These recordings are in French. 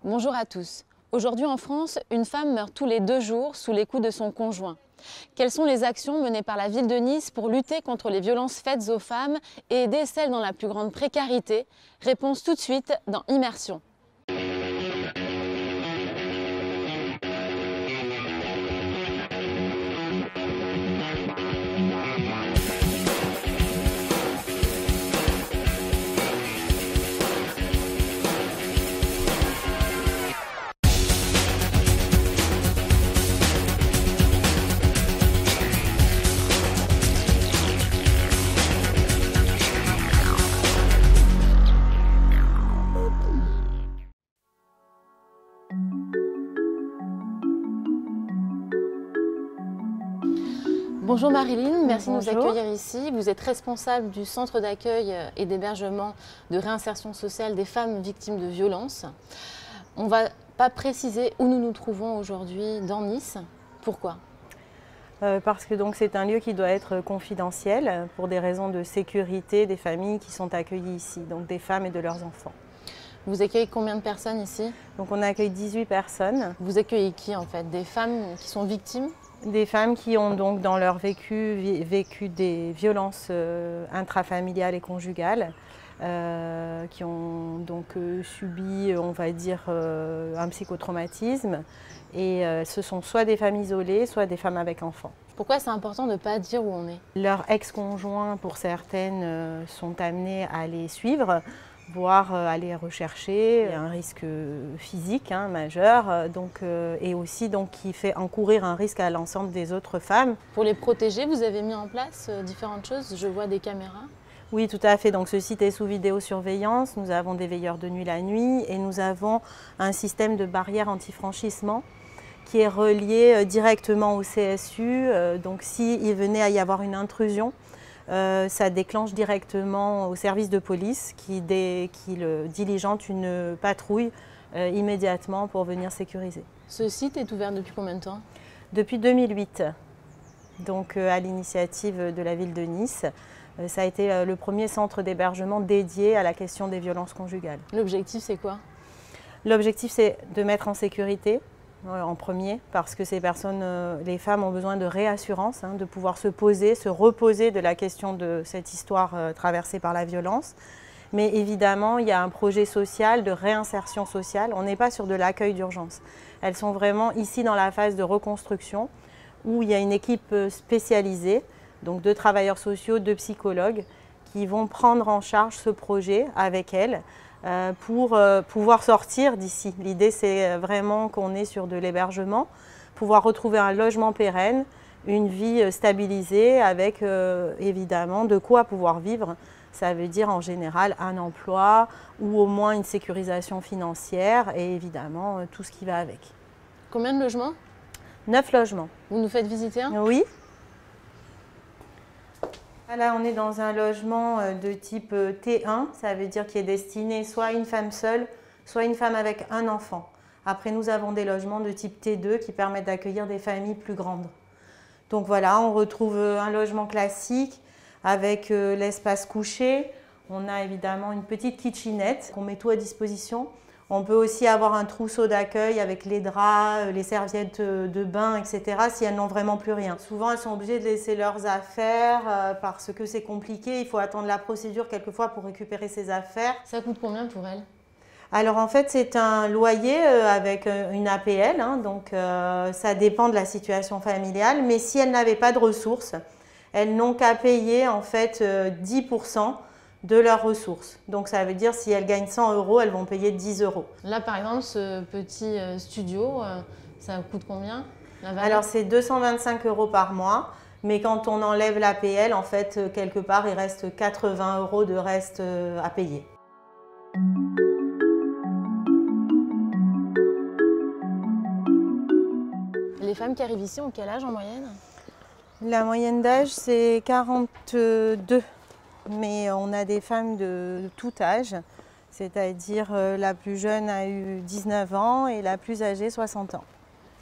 Bonjour à tous. Aujourd'hui en France, une femme meurt tous les 2 jours sous les coups de son conjoint. Quelles sont les actions menées par la ville de Nice pour lutter contre les violences faites aux femmes et aider celles dans la plus grande précarité? Réponse tout de suite dans Immersion. Bonjour Marilyn, merci de nous accueillir ici. Vous êtes responsable du centre d'accueil et d'hébergement de réinsertion sociale des femmes victimes de violences. On ne va pas préciser où nous nous trouvons aujourd'hui dans Nice. Pourquoi? Parce que c'est un lieu qui doit être confidentiel pour des raisons de sécurité des familles qui sont accueillies ici, donc des femmes et de leurs enfants. Vous accueillez combien de personnes ici? Donc on accueille 18 personnes. Vous accueillez qui en fait? Des femmes qui sont victimes? Des femmes qui ont donc dans leur vécu des violences intrafamiliales et conjugales, qui ont donc subi, on va dire, un psychotraumatisme. Et ce sont soit des femmes isolées, soit des femmes avec enfants. Pourquoi c'est important de ne pas dire où on est? Leurs ex-conjoints, pour certaines, sont amenés à les suivre, voire à les rechercher. Il y a un risque physique majeur et aussi qui fait encourir un risque à l'ensemble des autres femmes. Pour les protéger, vous avez mis en place différentes choses. Je vois des caméras. Oui, tout à fait. Donc, ce site est sous vidéosurveillance. Nous avons des veilleurs de nuit la nuit et nous avons un système de barrière anti-franchissement qui est relié directement au CSU. Donc, s'il venait à y avoir une intrusion, ça déclenche directement au service de police qui diligente une patrouille immédiatement pour venir sécuriser. Ce site est ouvert depuis combien de temps? Depuis 2008, donc à l'initiative de la ville de Nice. Ça a été le premier centre d'hébergement dédié à la question des violences conjugales. L'objectif, c'est quoi? L'objectif, c'est de mettre en sécurité en premier, parce que ces personnes, les femmes ont besoin de réassurance, de pouvoir se poser, se reposer de la question de cette histoire traversée par la violence. Mais évidemment, il y a un projet social de réinsertion sociale. On n'est pas sur de l'accueil d'urgence. Elles sont vraiment ici dans la phase de reconstruction, où il y a une équipe spécialisée, donc de travailleurs sociaux, de psychologues, qui vont prendre en charge ce projet avec elles, pour pouvoir sortir d'ici. L'idée, c'est vraiment qu'on est sur de l'hébergement, pouvoir retrouver un logement pérenne, une vie stabilisée avec évidemment de quoi pouvoir vivre. Ça veut dire en général un emploi ou au moins une sécurisation financière et évidemment tout ce qui va avec. Combien de logements? 9 logements. Vous nous faites visiter un? Oui. Là, on est dans un logement de type T1, ça veut dire qu'il est destiné soit à une femme seule, soit à une femme avec un enfant. Après, nous avons des logements de type T2 qui permettent d'accueillir des familles plus grandes. Donc voilà, on retrouve un logement classique avec l'espace couché. On a évidemment une petite kitchenette, on met tout à disposition. On peut aussi avoir un trousseau d'accueil avec les draps, les serviettes de bain, etc. si elles n'ont vraiment plus rien. Souvent, elles sont obligées de laisser leurs affaires parce que c'est compliqué. Il faut attendre la procédure quelquefois pour récupérer ses affaires. Ça coûte combien pour elles? Alors en fait, c'est un loyer avec une APL, donc ça dépend de la situation familiale. Mais si elles n'avaient pas de ressources, elles n'ont qu'à payer en fait 10% de leurs ressources. Donc ça veut dire si elles gagnent 100 €, elles vont payer 10 €. Là par exemple, ce petit studio, ça coûte combien? Alors c'est 225 € par mois, mais quand on enlève l'APL, en fait, quelque part, il reste 80 € de reste à payer. Les femmes qui arrivent ici ont quel âge en moyenne? La moyenne d'âge, c'est 42. Mais on a des femmes de tout âge, c'est-à-dire la plus jeune a eu 19 ans et la plus âgée 60 ans.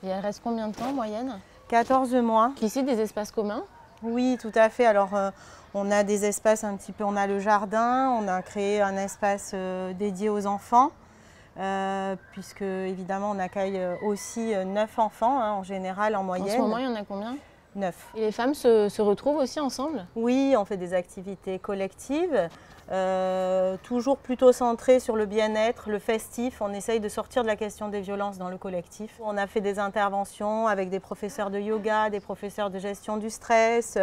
Et elle reste combien de temps en moyenne? 14 mois. Ici, des espaces communs? Oui, tout à fait. Alors, on a des espaces un petit peu, on a le jardin, on a créé un espace dédié aux enfants. puisque évidemment on accueille aussi 9 enfants hein, en général en moyenne. En ce moment, il y en a combien? 9. Et les femmes se retrouvent aussi ensemble? Oui, on fait des activités collectives, toujours plutôt centrées sur le bien-être, le festif. On essaye de sortir de la question des violences dans le collectif. On a fait des interventions avec des professeurs de yoga, des professeurs de gestion du stress.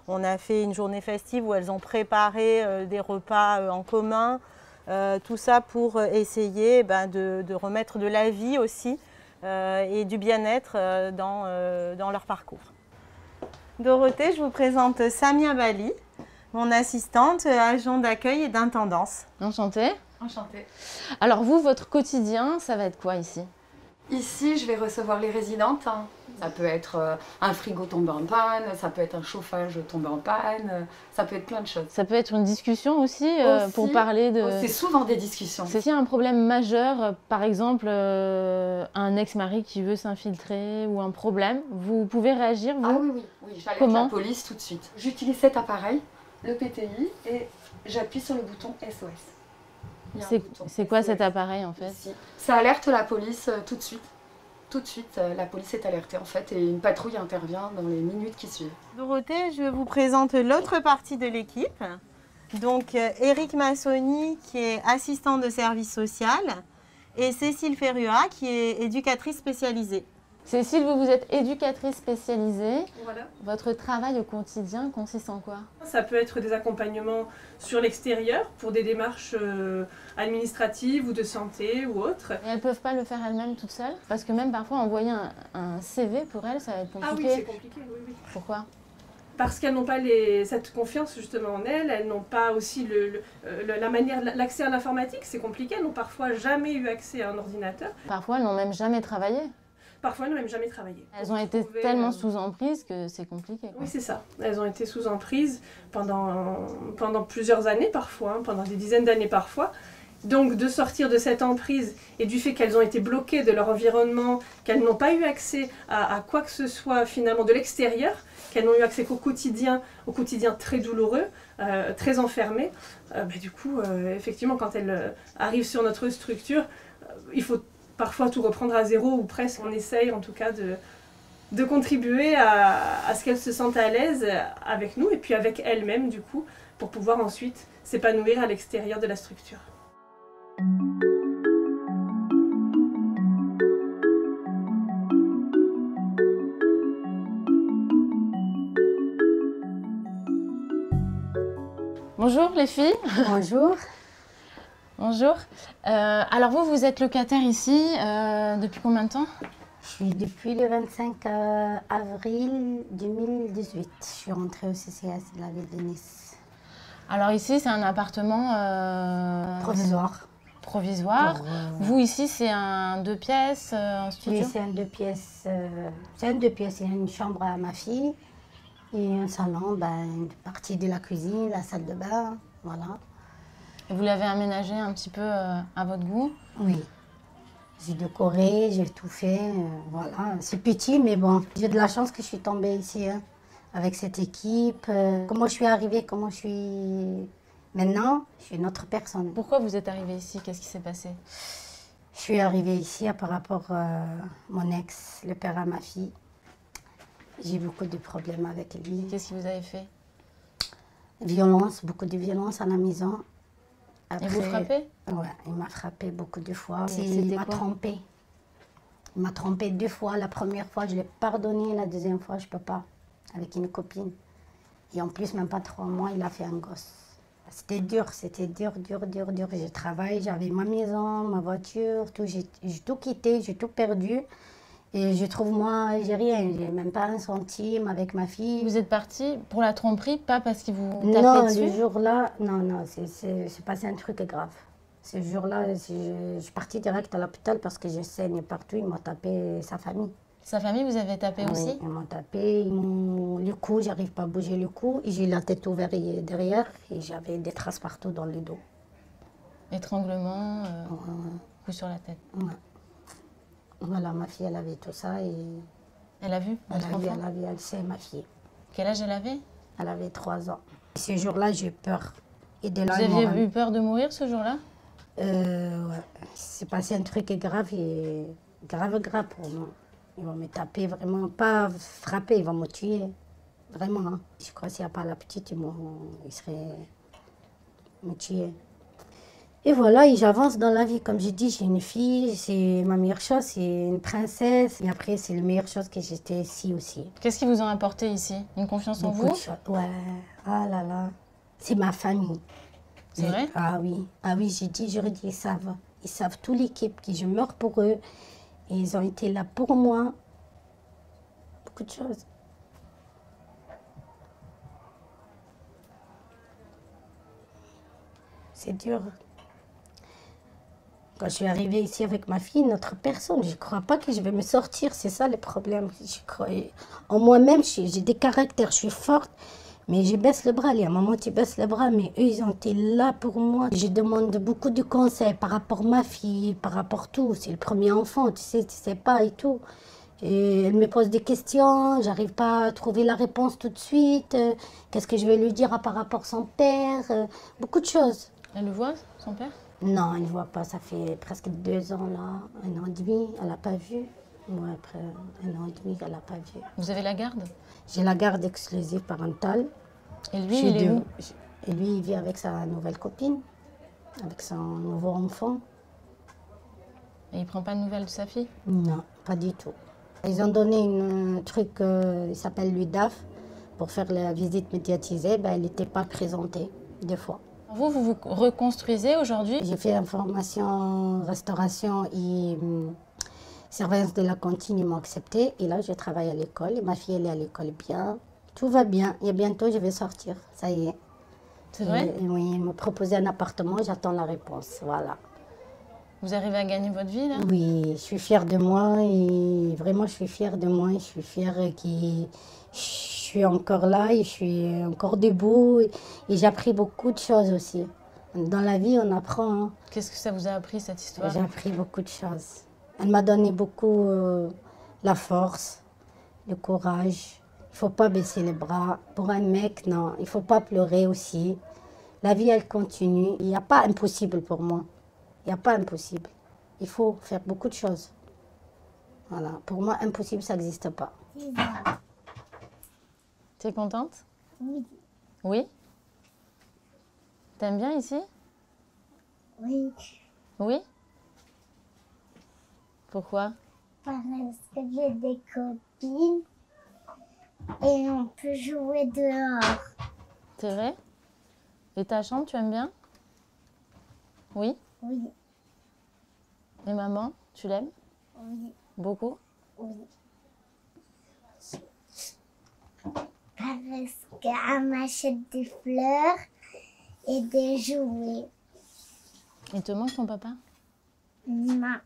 On a fait une journée festive où elles ont préparé des repas en commun. Tout ça pour essayer de remettre de la vie aussi et du bien-être dans leur parcours. Dorothée, je vous présente Samia Bali, mon assistante, agent d'accueil et d'intendance. Enchantée. Enchantée. Alors vous, votre quotidien, ça va être quoi ici? Ici, je vais recevoir les résidentes. Ça peut être un frigo tombé en panne, ça peut être un chauffage tombé en panne, ça peut être plein de choses. Ça peut être une discussion aussi, pour parler de... C'est souvent des discussions. C'est un problème majeur, par exemple un ex-mari qui veut s'infiltrer ou un problème, vous pouvez réagir vous? Ah oui, j'alerte la police tout de suite. J'utilise cet appareil, le PTI, et j'appuie sur le bouton SOS. C'est quoi cet appareil en fait? Ici. Ça alerte la police tout de suite. Tout de suite, la police est alertée en fait et une patrouille intervient dans les minutes qui suivent. Dorothée, je vous présente l'autre partie de l'équipe. Donc Eric Massoni qui est assistant de service social et Cécile Ferrua qui est éducatrice spécialisée. Cécile, vous êtes éducatrice spécialisée. Voilà. Votre travail au quotidien consiste en quoi? Ça peut être des accompagnements sur l'extérieur pour des démarches administratives ou de santé ou autres. Et elles ne peuvent pas le faire elles-mêmes toutes seules? Parce que même parfois envoyer un CV pour elles, ça va être compliqué. Ah oui, c'est compliqué, oui. Pourquoi? Parce qu'elles n'ont pas cette confiance justement en elles n'ont pas aussi l'accès à l'informatique, c'est compliqué, elles n'ont parfois jamais eu accès à un ordinateur. Parfois elles n'ont même jamais travaillé. Parfois, elles n'ont même jamais travaillé. Elles ont été tellement sous emprise que c'est compliqué. Oui, c'est ça. Elles ont été sous emprise pendant plusieurs années parfois, pendant des dizaines d'années parfois. Donc, de sortir de cette emprise et du fait qu'elles ont été bloquées de leur environnement, qu'elles n'ont pas eu accès à quoi que ce soit finalement de l'extérieur, qu'elles n'ont eu accès qu'au quotidien très douloureux, très enfermé, du coup, effectivement, quand elles arrivent sur notre structure, il faut parfois tout reprendre à zéro ou presque. On essaye en tout cas de contribuer à ce qu'elles se sentent à l'aise avec nous et puis avec elles-mêmes du coup pour pouvoir ensuite s'épanouir à l'extérieur de la structure. Bonjour les filles. Bonjour. Bonjour. Alors vous êtes locataire ici depuis combien de temps? Je suis depuis le 25 avril 2018. Je suis rentrée au CCAS de la ville de Nice. Alors ici c'est un appartement provisoire. Provisoire. Vous ici c'est un 2 pièces, un studio? Oui, c'est un 2 pièces. C'est un 2 pièces. Il y a une chambre à ma fille et un salon, une partie de la cuisine, la salle de bain, voilà. Et vous l'avez aménagé un petit peu à votre goût? Oui. J'ai décoré, j'ai tout fait, voilà. C'est petit, mais bon. J'ai de la chance que je suis tombée ici, avec cette équipe. Comment je suis arrivée, comment je suis maintenant, je suis une autre personne. Pourquoi vous êtes arrivée ici? Qu'est-ce qui s'est passé? Je suis arrivée ici par rapport à mon ex, le père à ma fille. J'ai beaucoup de problèmes avec lui. Qu'est-ce qu'il vous avait fait? Violence, beaucoup de violence à la maison. Après, il vous frappait? Ouais, il m'a frappé beaucoup de fois. Il m'a trompée. Il m'a trompée 2 fois. La première fois, je l'ai pardonné. La deuxième fois, je ne peux pas. Avec une copine. Et en plus, même pas 3 mois, il a fait un gosse. C'était dur, dur. Je travaille, j'avais ma maison, ma voiture, tout. J'ai tout quitté, j'ai tout perdu. Et je trouve, moi, j'ai rien, j'ai même pas un centime avec ma fille. Vous êtes partie pour la tromperie, pas parce qu'il vous tapait dessus? Non, le jour-là, non, c'est passé un truc grave. Ce jour-là, je suis partie direct à l'hôpital parce que je saigne partout. Ils m'ont tapé sa famille. Sa famille, vous avez tapé aussi? Oui, ils m'ont tapé. Le cou, j'arrive pas à bouger le cou. J'ai la tête ouverte derrière et j'avais des traces partout dans le dos. Étranglement, coup sur la tête. Ouais. Voilà, ma fille, elle avait tout ça et... Elle a vu votre enfant? Elle sait, ma fille. Quel âge elle avait? Elle avait 3 ans. Ce jour-là, j'ai eu peur. Et de là, vous aviez eu peur de mourir ce jour-là? Ouais. C'est passé un truc grave et grave pour moi. Ils vont me taper vraiment, pas frapper, ils vont me tuer. Vraiment. Hein. Je crois que s'il n'y a pas la petite, ils seraient me tuer. Et voilà, et j'avance dans la vie. Comme j'ai dit, j'ai une fille, c'est ma meilleure chose, c'est une princesse. Et après, c'est la meilleure chose que j'étais ici aussi. Qu'est-ce qui vous a apporté ici? Une confiance en vous? Ouais, ah là là. C'est ma famille. C'est vrai? Ah oui, j'aurais dit, ils savent toute l'équipe, que je meurs pour eux. Et ils ont été là pour moi. Beaucoup de choses. C'est dur. Quand je suis arrivée ici avec ma fille, notre personne, je ne crois pas que je vais me sortir. C'est ça le problème. En moi-même, j'ai des caractères, je suis forte. Mais je baisse le bras, il y a un moment tu baisses le bras, mais eux, ils ont été là pour moi. Je demande beaucoup de conseils par rapport à ma fille, par rapport à tout. C'est le premier enfant, tu sais pas et tout. Et elle me pose des questions, j'arrive pas à trouver la réponse tout de suite. Qu'est-ce que je vais lui dire par rapport à son père? Beaucoup de choses. Elle le voit, son père? Non, elle ne voit pas, ça fait presque 2 ans là, 1 an et demi, elle n'a pas vu. Moi, après 1 an et demi, elle n'a pas vu. Vous avez la garde? J'ai la garde exclusive parentale. Et lui, il est où? Et lui, il vit avec sa nouvelle copine, avec son nouveau enfant. Et il ne prend pas de nouvelles de sa fille? Non, pas du tout. Ils ont donné un truc, il s'appelle l'UDAF, pour faire la visite médiatisée. Ben, elle n'était pas présentée, des fois. Vous vous reconstruisez aujourd'hui? J'ai fait une formation restauration et surveillance de la cantine, ils m'ont accepté. Et là, je travaille à l'école. Ma fille, elle est à l'école bien. Tout va bien. Et bientôt, je vais sortir. Ça y est. C'est vrai? Oui, ils m'ont proposé un appartement. J'attends la réponse. Voilà. Vous arrivez à gagner votre vie, là? Oui, je suis fière de moi. Et vraiment, je suis fière de moi. Je suis fière que je suis encore là et je suis encore debout. Et j'ai appris beaucoup de choses aussi. Dans la vie, on apprend. Hein. Qu'est-ce que ça vous a appris, cette histoire? J'ai appris beaucoup de choses. Elle m'a donné beaucoup la force, le courage. Il ne faut pas baisser les bras. Pour un mec, non. Il ne faut pas pleurer aussi. La vie, elle continue. Il n'y a pas impossible pour moi. Il n'y a pas impossible. Il faut faire beaucoup de choses. Voilà. Pour moi, impossible, ça n'existe pas. Tu es contente? Oui. Oui? T'aimes bien ici? Oui. Oui? Pourquoi? Parce que j'ai des copines et on peut jouer dehors. C'est vrai? Et ta chambre, tu aimes bien? Oui? Oui. Et maman, tu l'aimes? Oui. Beaucoup? Oui. Parce qu'elle m'achète des fleurs et des jouets. Il te manque ton papa? Non.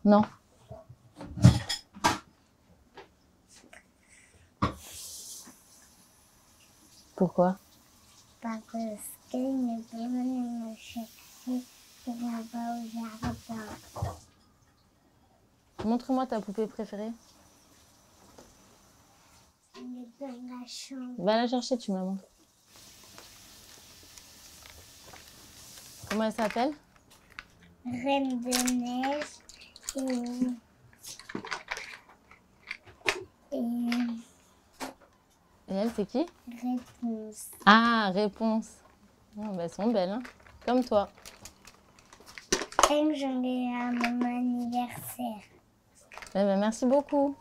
Non. Pourquoi? Parce qu'elle n'est pas venue me chercher là-bas au jardin. Montre-moi ta poupée préférée. Elle est dans la chambre. Va la chercher, tu me la montres. Comment elle s'appelle? Reine de neige Et elle, c'est qui? Réponse. Ah, Réponse. Oh, bah, elles sont belles, hein? Comme toi. Et j'en ai à mon anniversaire. Eh ben, merci beaucoup.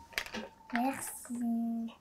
Merci.